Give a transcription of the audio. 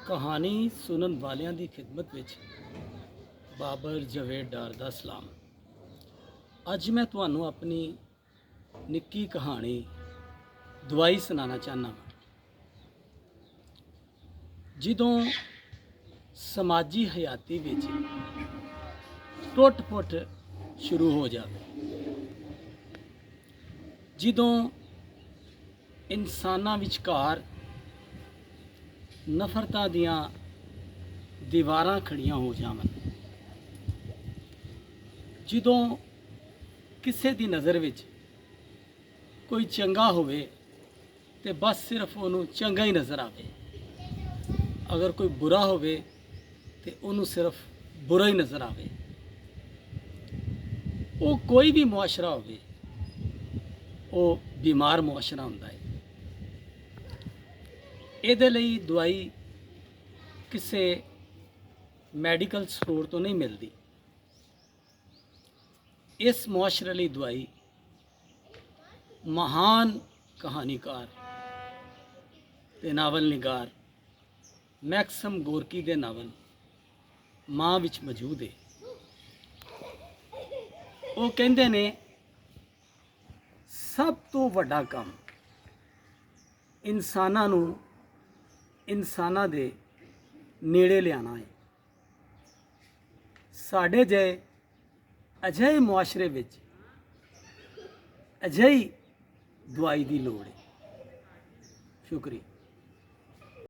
कहानी सुनन वालियां दी खिदमत विच बाबर जवेद डार दा सलाम। अज मैं तुहानू अपनी निक्की कहानी दवाई सुनाना चाहना। जिदों समाजी हयाती विच टुट फुट शुरू हो जाए, जिदों इंसानां विचकार नफरतां दियां दीवारां खड़ियां हो जावन, जिदों किसी दी नज़र विच कोई चंगा होवे ते बस सिर्फ उन्होंने चंगा ही नज़र आवे, अगर कोई बुरा होवे ते उन्होंने सिर्फ बुरा ही नज़र आवे। वो कोई भी मुआशरा होवे, वो बीमार मुआशरा हुंदा है। इहदे लई दवाई किसी मैडिकल स्टोर तो नहीं मिलती। इस मुआशरे लई दवाई महान कहानीकार ते नावल निगार मैक्सम गोरकी के नावल मां विच मौजूद है। वो कहंदे ने सब तो वड्डा काम इंसानां नूं इंसानां दे नेड़े लियाना है। साडे जे अजिहे मुआशरे विच अजिही दवाई की लोड़ है। शुक्रिया।